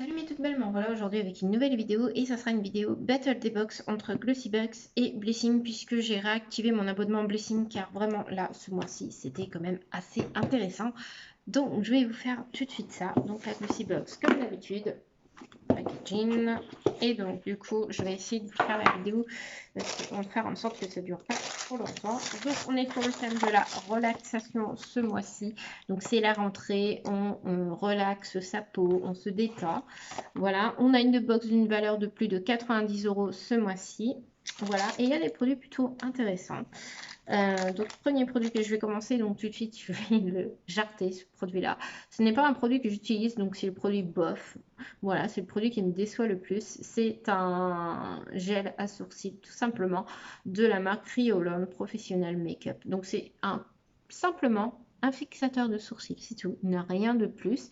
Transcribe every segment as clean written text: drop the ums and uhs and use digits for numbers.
Salut mes toutes belles, me voilà aujourd'hui avec une nouvelle vidéo et ça sera une vidéo Battle des Box entre Glossybox et Blessing puisque j'ai réactivé mon abonnement Blessing car vraiment là ce mois-ci c'était quand même assez intéressant. Donc je vais vous faire tout de suite ça. Donc la Glossybox comme d'habitude, packaging, et donc du coup je vais essayer de vous faire la vidéo on va faire en sorte que ça dure pas trop longtemps. Donc on est sur le thème de la relaxation ce mois-ci, donc c'est la rentrée, on relaxe sa peau, on se détend. Voilà, on a une box d'une valeur de plus de 90 € ce mois-ci. Voilà, et il y a des produits plutôt intéressants. Donc, premier produit que je vais commencer, donc tout de suite, je vais le jarter, ce produit-là. Ce n'est pas un produit que j'utilise, donc c'est le produit bof. Voilà, c'est le produit qui me déçoit le plus. C'est un gel à sourcils, tout simplement, de la marque Riolon Professional Makeup. Donc, c'est simplement un fixateur de sourcils, c'est tout. Il n'y a rien de plus.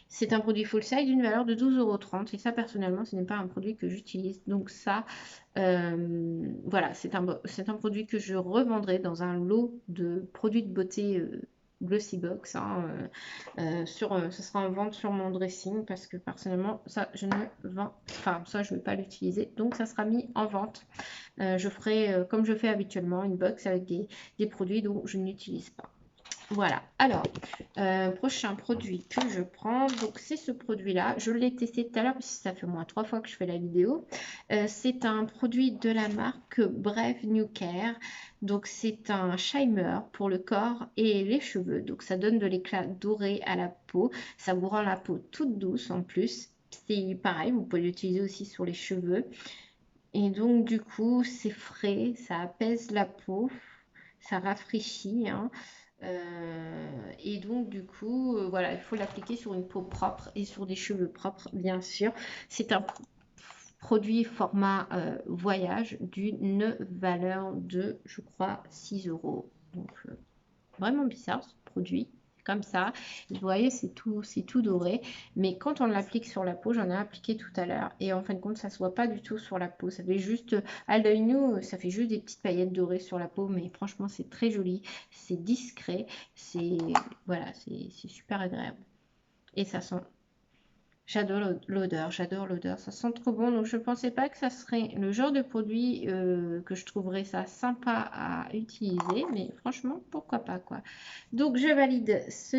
C'est un produit full size d'une valeur de 12,30 € et ça personnellement ce n'est pas un produit que j'utilise, donc ça voilà, c'est un produit que je revendrai dans un lot de produits de beauté Glossybox, hein, ce sera en vente sur mon dressing parce que personnellement ça je ne vends, enfin ça je ne vais pas l'utiliser, donc ça sera mis en vente. Je ferai comme je fais habituellement une box avec des produits dont je n'utilise pas. Voilà, alors, prochain produit que je prends, donc c'est ce produit-là. Je l'ai testé tout à l'heure, puisque ça fait au moins 3 fois que je fais la vidéo. C'est un produit de la marque Brave New Care. Donc, c'est un shimer pour le corps et les cheveux. Donc, ça donne de l'éclat doré à la peau. Ça vous rend la peau toute douce en plus. C'est pareil, vous pouvez l'utiliser aussi sur les cheveux. Et donc, du coup, c'est frais, ça apaise la peau, ça rafraîchit, hein. Et donc du coup, voilà, il faut l'appliquer sur une peau propre et sur des cheveux propres, bien sûr. C'est un produit format voyage d'une valeur de, je crois, 6 €. Donc vraiment bizarre ce produit. Comme ça, vous voyez, c'est tout doré. Mais quand on l'applique sur la peau, j'en ai appliqué tout à l'heure. Et en fin de compte, ça ne se voit pas du tout sur la peau. Ça fait juste, à l'œil nu, ça fait juste des petites paillettes dorées sur la peau. Mais franchement, c'est très joli. C'est discret. C'est, voilà, c'est super agréable. Et ça sent, j'adore l'odeur, ça sent trop bon. Donc je ne pensais pas que ça serait le genre de produit que je trouverais ça sympa à utiliser, mais franchement, pourquoi pas quoi. Donc je valide ce...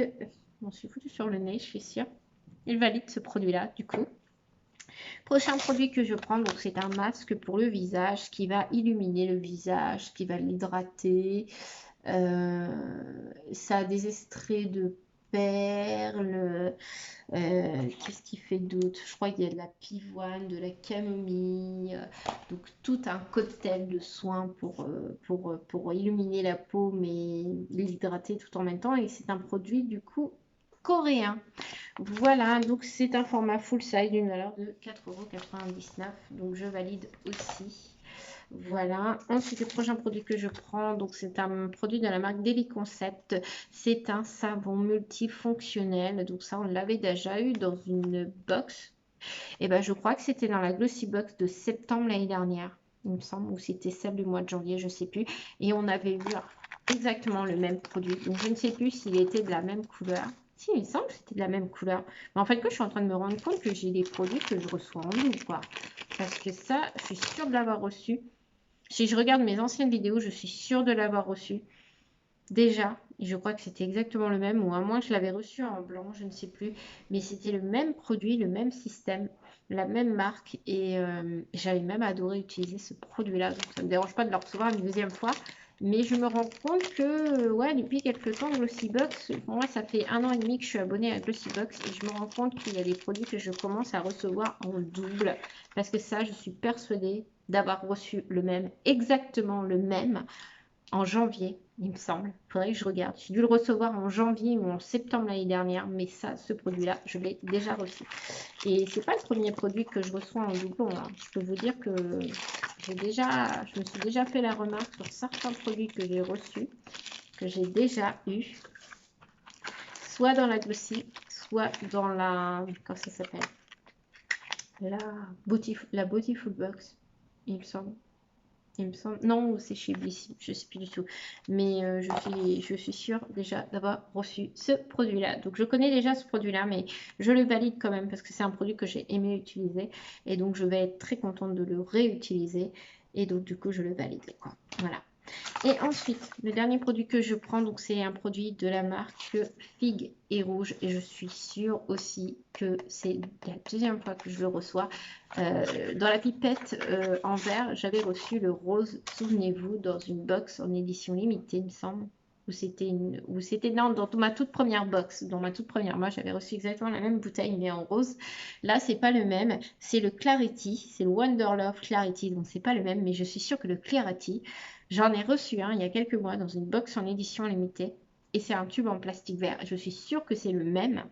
Bon, je suis foutu sur le nez, je suis sûre. Il valide ce produit-là, du coup. Prochain produit que je prends, donc c'est un masque pour le visage qui va illuminer le visage, qui va l'hydrater. Ça a des extraits de perles. Qu'est-ce qu'il fait d'autre? Je crois qu'il y a de la pivoine, de la camomille, donc tout un cocktail de soins pour illuminer la peau, mais l'hydrater tout en même temps. Et c'est un produit du coup coréen. Voilà, donc c'est un format full size d'une valeur de 4,99 €. Donc je valide aussi. Voilà. Ensuite, le prochain produit que je prends, donc c'est un produit de la marque Daily Concept. C'est un savon multifonctionnel. Donc ça, on l'avait déjà eu dans une box. Et ben, je crois que c'était dans la Glossy Box de septembre l'année dernière, il me semble, ou c'était celle du mois de janvier, je ne sais plus. Et on avait eu exactement le même produit. Donc je ne sais plus s'il était de la même couleur. Si, il me semble que c'était de la même couleur. Mais en fait, que je suis en train de me rendre compte que j'ai des produits que je reçois en double, quoi. Parce que ça, je suis sûre de l'avoir reçu. Si je regarde mes anciennes vidéos, je suis sûre de l'avoir reçu déjà. Et je crois que c'était exactement le même, ou à moins que je l'avais reçu en blanc, je ne sais plus. Mais c'était le même produit, le même système, la même marque. Et j'avais même adoré utiliser ce produit-là. Donc ça ne me dérange pas de le recevoir une deuxième fois. Mais je me rends compte que, ouais, depuis quelques temps, Glossybox, pour moi, ça fait 1 an et demi que je suis abonnée à Glossybox. Et je me rends compte qu'il y a des produits que je commence à recevoir en double. Parce que ça, je suis persuadée d'avoir reçu le même, exactement le même, en janvier, il me semble. Il faudrait que je regarde. J'ai dû le recevoir en janvier ou en septembre l'année dernière, mais ça, ce produit-là, je l'ai déjà reçu. Et c'est pas le premier produit que je reçois en doublon, hein. Je peux vous dire que je me suis déjà fait la remarque sur certains produits que j'ai reçus, que j'ai déjà eu, soit dans la Glossy, soit dans la, comment ça s'appelle, la Beautiful Box, il me semble. il me semble. Non, c'est chez Blissim, je ne sais plus du tout. Mais je suis sûre déjà d'avoir reçu ce produit-là. Donc, je connais déjà ce produit-là, mais je le valide quand même parce que c'est un produit que j'ai aimé utiliser. Et donc, je vais être très contente de le réutiliser. Et donc, du coup, je le valide, quoi. Voilà. Et ensuite, le dernier produit que je prends, donc c'est un produit de la marque Figue et Rouge. Et je suis sûre aussi que c'est la deuxième fois que je le reçois. Dans la pipette en verre, j'avais reçu le rose, souvenez-vous, dans une box en édition limitée, il me semble. Ou c'était dans ma toute première box, dans ma toute première. Moi, j'avais reçu exactement la même bouteille, mais en rose. Là, c'est pas le même. C'est le Clarity, c'est le Wonder Love Clarity. Donc, c'est pas le même, mais je suis sûre que le Clarity, j'en ai reçu un il y a quelques mois dans une box en édition limitée. Et c'est un tube en plastique vert. Je suis sûre que c'est le même.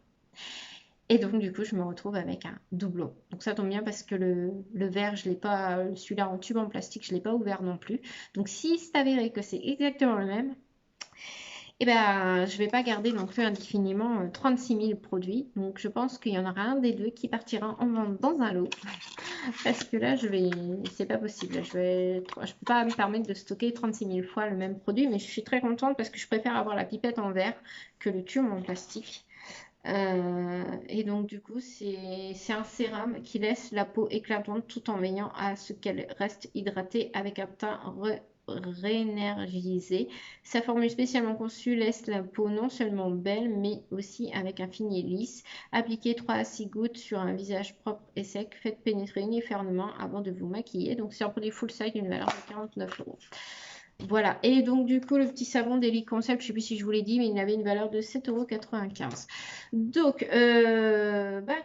Et donc, du coup, je me retrouve avec un doublon. Donc, ça tombe bien parce que le verre, je l'ai pas, celui-là en tube en plastique, je ne l'ai pas ouvert non plus. Donc, si c'est avéré que c'est exactement le même, eh ben, je ne vais pas garder non plus indéfiniment 36 000 produits. Donc, je pense qu'il y en aura un des deux qui partira en vente dans un lot. Parce que là, c'est pas possible. Je peux pas me permettre de stocker 36 000 fois le même produit. Mais je suis très contente parce que je préfère avoir la pipette en verre que le tube en plastique. Et donc du coup c'est un sérum qui laisse la peau éclatante tout en veillant à ce qu'elle reste hydratée avec un teint réénergisé. Sa formule spécialement conçue laisse la peau non seulement belle mais aussi avec un fini lisse. Appliquez 3 à 6 gouttes sur un visage propre et sec. Faites pénétrer uniformément avant de vous maquiller. Donc c'est un produit full size d'une valeur de 49 €. Voilà, et donc du coup le petit savon Daily Concept, je ne sais plus si je vous l'ai dit, mais il avait une valeur de 7,95 €. Donc,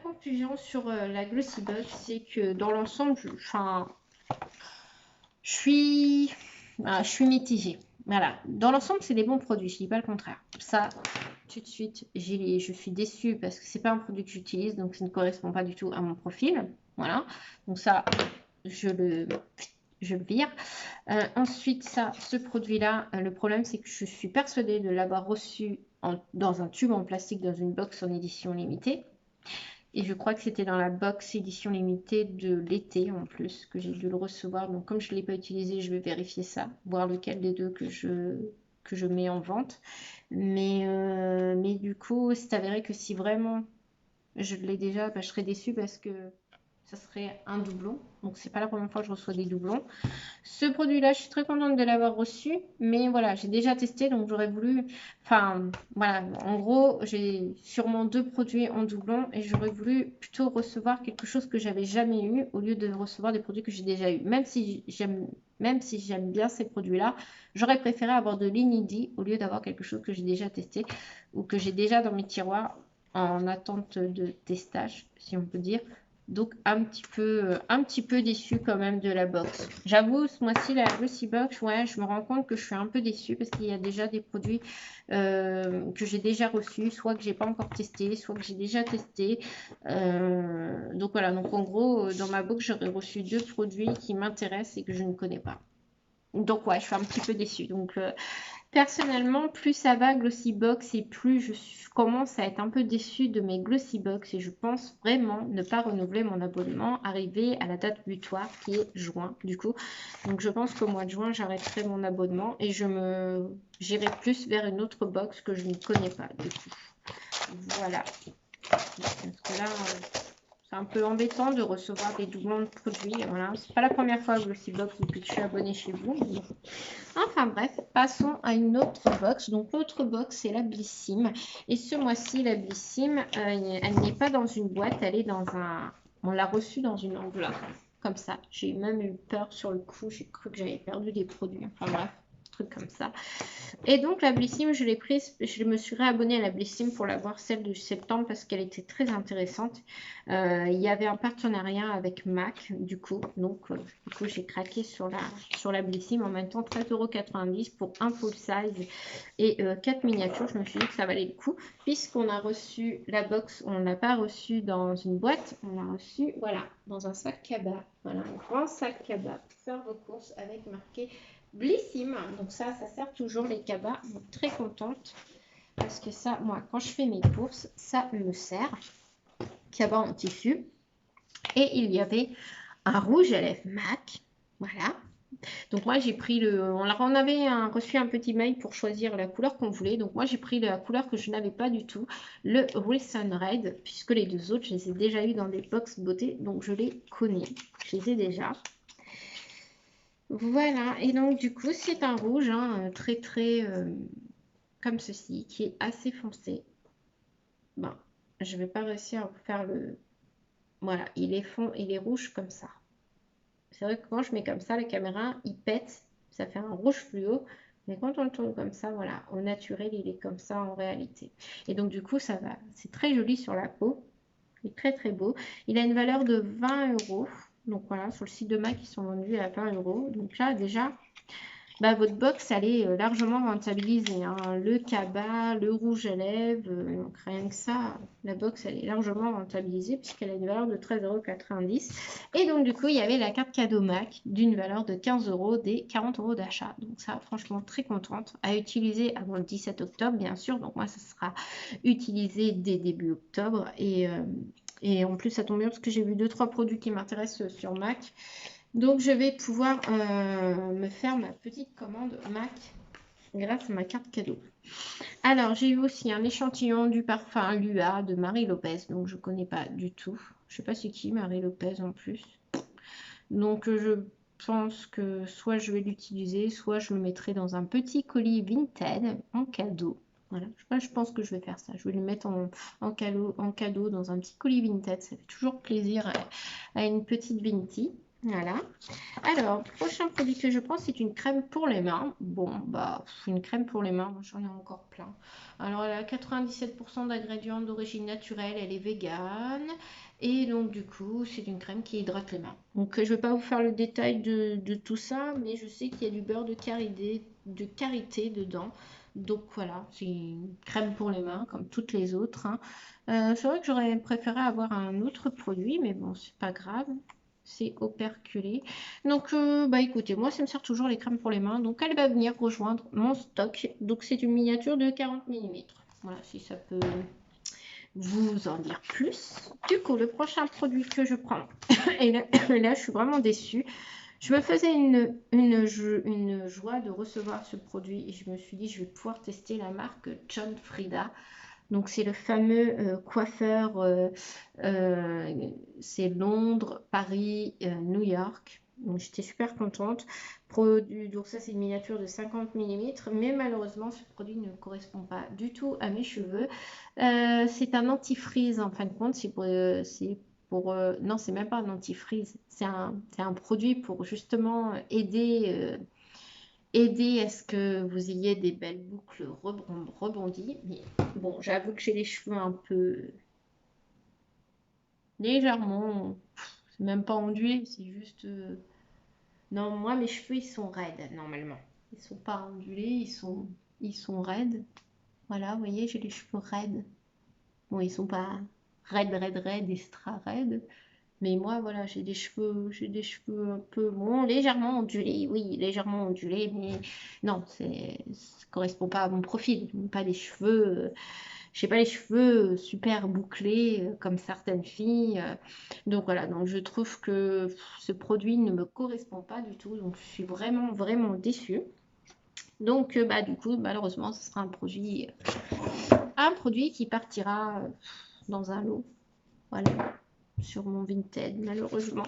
conclusion sur la Glossy Box, c'est que dans l'ensemble, je suis mitigée. Voilà, dans l'ensemble, c'est des bons produits, je ne dis pas le contraire. Ça, tout de suite, je suis déçue parce que ce n'est pas un produit que j'utilise, donc ça ne correspond pas du tout à mon profil. Voilà, donc ça, je le vire. Ensuite, ce produit-là, le problème, c'est que je suis persuadée de l'avoir reçu dans un tube en plastique, dans une box en édition limitée. Et je crois que c'était dans la box édition limitée de l'été, en plus, que j'ai dû le recevoir. Donc, comme je ne l'ai pas utilisé, je vais vérifier ça, voir lequel des deux que je mets en vente. Mais du coup, c'est avéré que si vraiment je l'ai déjà, je serais déçue parce que ça serait un doublon. Donc, c'est pas la première fois que je reçois des doublons. Ce produit-là, je suis très contente de l'avoir reçu. Mais voilà, j'ai déjà testé. Donc, j'aurais voulu... Enfin, voilà. En gros, j'ai sûrement 2 produits en doublon. Et j'aurais voulu plutôt recevoir quelque chose que j'avais jamais eu au lieu de recevoir des produits que j'ai déjà eu. Même si j'aime bien ces produits-là, j'aurais préféré avoir de l'inidi au lieu d'avoir quelque chose que j'ai déjà testé ou que j'ai déjà dans mes tiroirs en attente de testage, si on peut dire. Donc un petit peu déçue quand même de la box. J'avoue, ce mois-ci, la Glossy Box, ouais, je me rends compte que je suis un peu déçue parce qu'il y a déjà des produits que j'ai déjà reçus, soit que j'ai pas encore testé, soit que j'ai déjà testé. Donc voilà, donc en gros, dans ma box, j'aurais reçu 2 produits qui m'intéressent et que je ne connais pas. Donc ouais, je suis un petit peu déçue. Donc personnellement, plus ça va Glossy Box et plus je commence à être un peu déçue de mes Glossy Box et je pense vraiment ne pas renouveler mon abonnement, arrivé à la date butoir qui est juin du coup. Donc je pense qu'au mois de juin, j'arrêterai mon abonnement et j'irai plus vers une autre box que je ne connais pas du coup. Voilà. Parce que là... c'est un peu embêtant de recevoir des doublons de produits. Voilà, c'est pas la première fois que Glossy Box depuis que je suis abonnée chez vous. Enfin bref, passons à une autre box. Donc l'autre box, c'est la Blissim. Et ce mois-ci, la Blissim, elle n'est pas dans une boîte, elle est dans un... On l'a reçue dans une enveloppe, comme ça. J'ai même eu peur sur le coup, j'ai cru que j'avais perdu des produits. Enfin bref, truc comme ça. Et donc la Blissim, je l'ai prise, je me suis réabonnée à la Blissim pour l'avoir, celle de septembre, parce qu'elle était très intéressante. Il y avait un partenariat avec MAC, du coup. Donc, j'ai craqué sur la Blissim. En même temps, 13,90 € pour un full size et 4 miniatures. Je me suis dit que ça valait le coup. Puisqu'on a reçu la box, on ne l'a pas reçu dans une boîte. On l'a reçu, voilà, dans un sac cabas. Voilà, un grand sac cabas pour faire vos courses avec marqué Blissim. Donc ça sert toujours les cabas. Donc, très contente. Parce que ça, moi, quand je fais mes courses, ça me sert. Cabas en tissu. Et il y avait un rouge à lèvres MAC. Voilà. Donc moi j'ai pris on avait reçu un petit mail pour choisir la couleur qu'on voulait. Donc moi j'ai pris la couleur que je n'avais pas du tout, le Wilson Red, puisque les deux autres je les ai déjà eu dans des box beauté, donc je les connais, je les ai déjà. Voilà, et donc du coup c'est un rouge hein, très très comme ceci, qui est assez foncé. Bon, je vais pas réussir à vous faire le... Voilà, il est rouge comme ça. C'est vrai que quand je mets comme ça, la caméra, il pète, ça fait un rouge fluo. Mais quand on le tourne comme ça, voilà, au naturel, il est comme ça en réalité. Et donc du coup, ça va, c'est très joli sur la peau. Il est très très beau. Il a une valeur de 20 euros. Donc voilà, sur le site de MAC, ils sont vendus à 20 euros. Donc là, déjà, bah, votre box, elle est largement rentabilisée, hein. Le cabas, le rouge à lèvres, donc rien que ça, la box, elle est largement rentabilisée puisqu'elle a une valeur de 13,90 €. Et donc, du coup, il y avait la carte cadeau MAC d'une valeur de 15 € des 40 € d'achat. Donc ça, franchement, très contente. À utiliser avant le 17 octobre, bien sûr. Donc moi, ça sera utilisé dès début octobre. Et en plus, ça tombe bien parce que j'ai vu 2-3 produits qui m'intéressent sur MAC. Donc, je vais pouvoir me faire ma petite commande MAC grâce à ma carte cadeau. Alors, j'ai eu aussi un échantillon du parfum Lua de Marie Lopez. Donc, je ne connais pas du tout. Je ne sais pas c'est qui Marie Lopez en plus. Donc, je pense que soit je vais l'utiliser, soit je le mettrai dans un petit colis Vinted en cadeau. Voilà, je pense que je vais faire ça. Je vais le mettre en cadeau dans un petit colis Vinted. Ça fait toujours plaisir à une petite Vinti. Voilà. Alors, prochain produit que je prends, c'est une crème pour les mains. Bon, bah, une crème pour les mains, j'en ai encore plein. Alors, elle a 97% d'ingrédients d'origine naturelle, elle est végane. Et donc, du coup, c'est une crème qui hydrate les mains. Donc, je ne vais pas vous faire le détail de tout ça, mais je sais qu'il y a du beurre de karité dedans. Donc, voilà, c'est une crème pour les mains, comme toutes les autres, hein. C'est vrai que j'aurais préféré avoir un autre produit, mais bon, c'est pas grave. C'est operculé. Donc, bah écoutez, moi, ça me sert toujours les crèmes pour les mains. Donc, elle va venir rejoindre mon stock. Donc, c'est une miniature de 40 mm. Voilà, si ça peut vous en dire plus. Du coup, le prochain produit que je prends, et là, je suis vraiment déçue. Je me faisais une joie de recevoir ce produit et je me suis dit, je vais pouvoir tester la marque John Frieda. Donc, c'est le fameux coiffeur, c'est Londres, Paris, New York. Donc, j'étais super contente. Donc, ça, c'est une miniature de 50 mm, mais malheureusement, ce produit ne correspond pas du tout à mes cheveux. C'est un antifreeze, en fin de compte. Non, c'est même pas un antifreeze. C'est un produit pour justement aider à ce que vous ayez des belles boucles rebondies. Mais bon, j'avoue que j'ai les cheveux un peu légèrement, c'est même pas ondulé, c'est juste... Non, moi, mes cheveux, ils sont raides, normalement. Ils sont pas ondulés, ils sont raides. Voilà, vous voyez, j'ai les cheveux raides. Bon, ils sont pas raides, extra raides. Mais moi, voilà, j'ai des cheveux un peu, bon, légèrement ondulés, oui, légèrement ondulés, mais non, ça correspond pas à mon profil. Pas des cheveux, j'ai pas les cheveux super bouclés comme certaines filles. Donc voilà, donc je trouve que ce produit ne me correspond pas du tout. Donc je suis vraiment, vraiment déçue. Donc bah du coup, malheureusement, ce sera un produit qui partira dans un lot. Voilà, sur mon Vinted, malheureusement.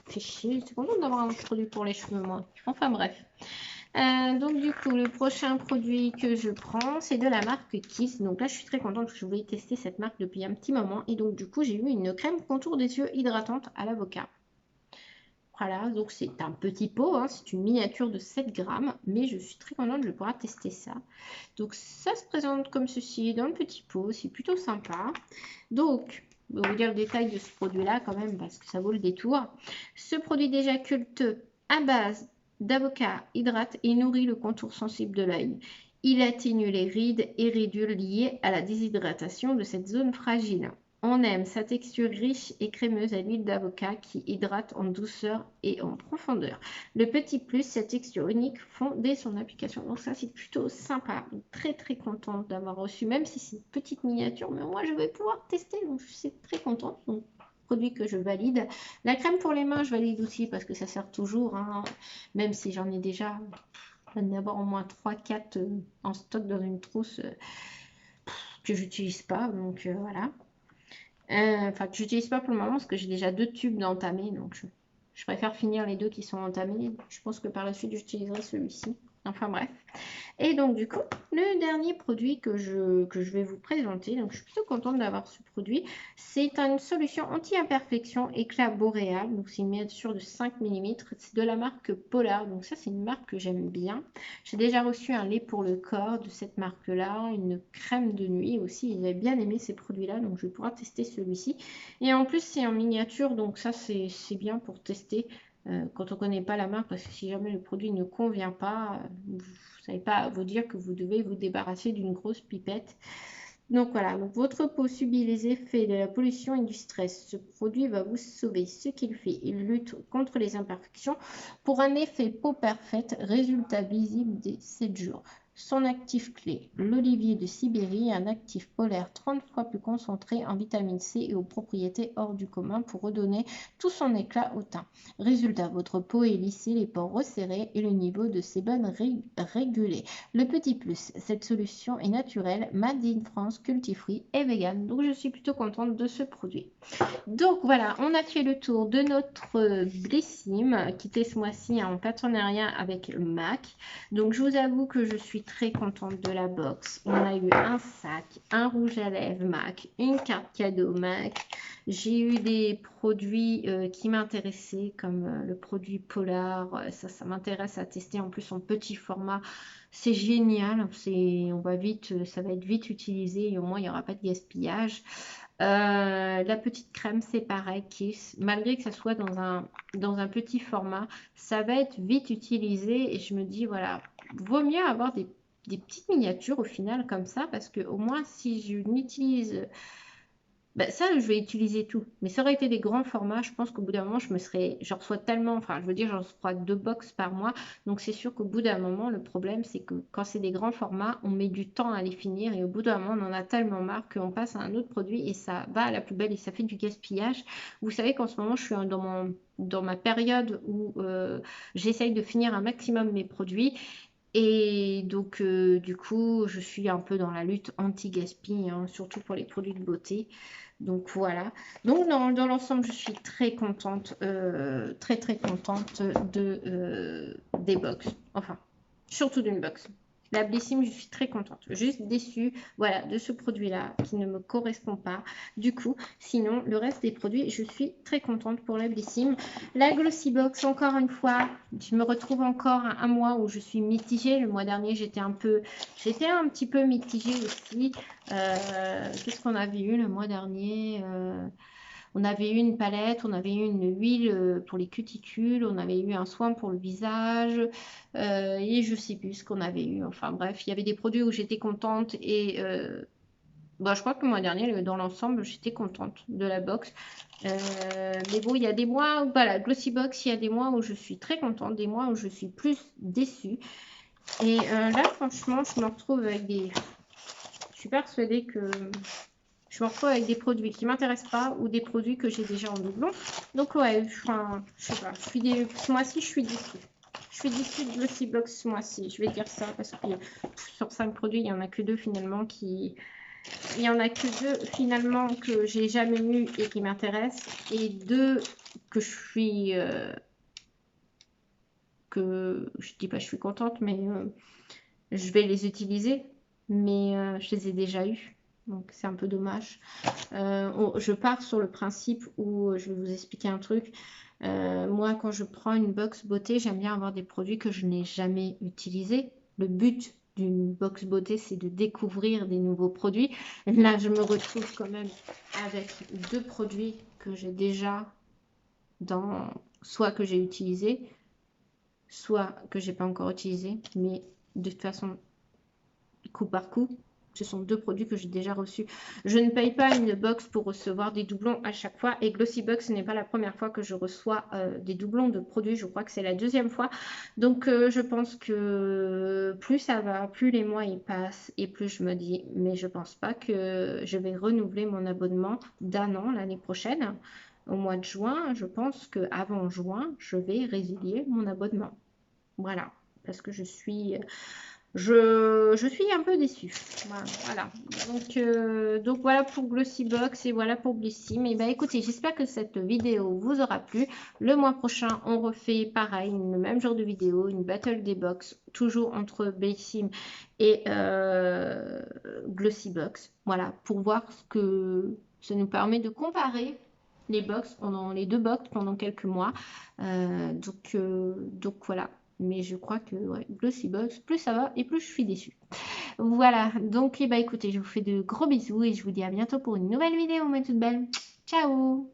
Fait chier, c'est content d'avoir un produit pour les cheveux, moi. Enfin bref. Donc du coup, le prochain produit que je prends, c'est de la marque Kiss. Donc là, je suis très contente parce que je voulais tester cette marque depuis un petit moment. Et donc du coup, j'ai eu une crème contour des yeux hydratante à l'avocat. Voilà, donc c'est un petit pot, hein, c'est une miniature de 7 grammes, mais je suis très contente de pouvoir tester ça. Donc ça se présente comme ceci dans le petit pot, c'est plutôt sympa. Donc, je vais vous dire le détail de ce produit-là quand même, parce que ça vaut le détour. Ce produit d'éjaculte à base d'avocat hydrate et nourrit le contour sensible de l'œil. Il atténue les rides et ridules liées à la déshydratation de cette zone fragile. On aime sa texture riche et crémeuse à l'huile d'avocat qui hydrate en douceur et en profondeur. Le petit plus, sa texture unique fond dès son application. Donc ça, c'est plutôt sympa. Donc, très très contente d'avoir reçu, même si c'est une petite miniature. Mais moi, je vais pouvoir tester, donc je suis très contente. Donc produits que je valide. La crème pour les mains, je valide aussi parce que ça sert toujours, hein, même si j'en ai déjà, d'en avoir au moins 3-4 en stock dans une trousse que j'utilise pas, donc voilà. Enfin, que j'utilise pas pour le moment parce que j'ai déjà 2 tubes d'entamés, donc je préfère finir les 2 qui sont entamés. Je pense que par la suite, j'utiliserai celui-ci. Enfin bref. Et donc du coup, le dernier produit que je vais vous présenter, donc je suis plutôt contente d'avoir ce produit, c'est une solution anti-imperfection éclat boréal, donc c'est une miniature de 5 mm, c'est de la marque Polar, donc ça c'est une marque que j'aime bien. J'ai déjà reçu un lait pour le corps de cette marque-là, une crème de nuit aussi, ils avaient bien aimé ces produits-là, donc je vais pouvoir tester celui-ci. Et en plus c'est en miniature, donc ça c'est bien pour tester. Quand on ne connaît pas la marque, parce que si jamais le produit ne convient pas, vous ne savez pas vous dire que vous devez vous débarrasser d'une grosse pipette. Donc voilà, donc votre peau subit les effets de la pollution et du stress. Ce produit va vous sauver. Ce qu'il fait, il lutte contre les imperfections pour un effet peau parfaite, résultat visible dès 7 jours. Son actif clé, l'olivier de Sibérie, un actif polaire 30 fois plus concentré en vitamine C et aux propriétés hors du commun pour redonner tout son éclat au teint. Résultat, votre peau est lissée, les pores resserrés et le niveau de sébum régulé. Le petit plus, cette solution est naturelle, made in France, cruelty-free et vegan. Donc je suis plutôt contente de ce produit. Donc voilà, on a fait le tour de notre Blissim qui était ce mois-ci en partenariat avec MAC. Donc je vous avoue que je suis très contente de la box. On a eu un sac, un rouge à lèvres MAC, une carte cadeau MAC. J'ai eu des produits qui m'intéressaient comme le produit Polar. Ça m'intéresse à tester en plus en petit format. C'est génial, on va vite, ça va être vite utilisé et au moins il n'y aura pas de gaspillage. La petite crème, c'est pareil, malgré que ça soit dans un petit format, ça va être vite utilisé et je me dis, voilà, vaut mieux avoir des petites miniatures au final comme ça parce que au moins si je n'utilise bah, ça, je vais utiliser tout. Mais ça aurait été des grands formats, je pense qu'au bout d'un moment, je reçois tellement, enfin, je veux dire, j'en reçois 2 box par mois. Donc, c'est sûr qu'au bout d'un moment, le problème, c'est que quand c'est des grands formats, on met du temps à les finir. Et au bout d'un moment, on en a tellement marre qu'on passe à un autre produit et ça va à la poubelle et ça fait du gaspillage. Vous savez qu'en ce moment, je suis dans ma période où j'essaye de finir un maximum mes produits. Et donc, du coup, je suis un peu dans la lutte anti-gaspi, hein, surtout pour les produits de beauté. Donc voilà. Donc dans l'ensemble, je suis très contente, très très contente des box. Enfin, surtout d'une box. La Blissim, je suis très contente. Juste déçue, voilà, de ce produit-là qui ne me correspond pas. Du coup, sinon, le reste des produits, je suis très contente pour la Blissim. La Glossy Box, encore une fois, je me retrouve encore à un mois où je suis mitigée. Le mois dernier, j'étais un petit peu mitigée aussi. Qu'est-ce qu'on avait eu le mois dernier on avait eu une palette, on avait eu une huile pour les cuticules, on avait eu un soin pour le visage et je sais plus ce qu'on avait eu. Enfin bref, il y avait des produits où j'étais contente et bah, je crois que le mois dernier, dans l'ensemble, j'étais contente de la box. Mais bon, il y a des mois où, voilà, Glossy Box, il y a des mois où je suis très contente, des mois où je suis plus déçue. Et là, franchement, je me retrouve avec des... Je suis persuadée que je me retrouve avec des produits qui ne m'intéressent pas ou des produits que j'ai déjà en doublon. Donc ouais, enfin, je sais pas, ce mois-ci, je suis déçue. Je suis déçue de Glossy Box ce mois-ci, je vais dire ça, parce que sur 5 produits, il n'y en a que 2 finalement Il n'y en a que 2 finalement que j'ai jamais eu et qui m'intéressent. Et 2 que je dis pas je suis contente, mais je vais les utiliser. Mais je les ai déjà eus. Donc c'est un peu dommage. Je pars sur le principe où je vais vous expliquer un truc. Moi, quand je prends une box beauté, j'aime bien avoir des produits que je n'ai jamais utilisés. Le but d'une box beauté, c'est de découvrir des nouveaux produits. Là, je me retrouve quand même avec 2 produits que j'ai déjà soit que j'ai utilisé, soit que j'ai pas encore utilisé, mais de toute façon, coup par coup. Ce sont 2 produits que j'ai déjà reçus. Je ne paye pas une box pour recevoir des doublons à chaque fois. Et Glossy Box, ce n'est pas la première fois que je reçois des doublons de produits. Je crois que c'est la 2e fois. Donc, je pense que plus ça va, plus les mois y passent et plus je me dis, mais je pense pas que je vais renouveler mon abonnement d'1 an l'année prochaine. au mois de juin, je pense qu'avant juin, je vais résilier mon abonnement. Voilà, parce que je suis un peu déçue. Voilà. Donc voilà pour Glossybox et voilà pour Blissim. Et bah écoutez, j'espère que cette vidéo vous aura plu. Le mois prochain, on refait pareil, le même genre de vidéo, une battle des box, toujours entre Blissim et Glossybox. Voilà, pour voir ce que ça nous permet de comparer les deux box pendant quelques mois. Donc voilà. Mais je crois que ouais, Glossybox, plus ça va et plus je suis déçue. Voilà, donc bah, écoutez, je vous fais de gros bisous et je vous dis à bientôt pour une nouvelle vidéo, mes toutes belles. Ciao!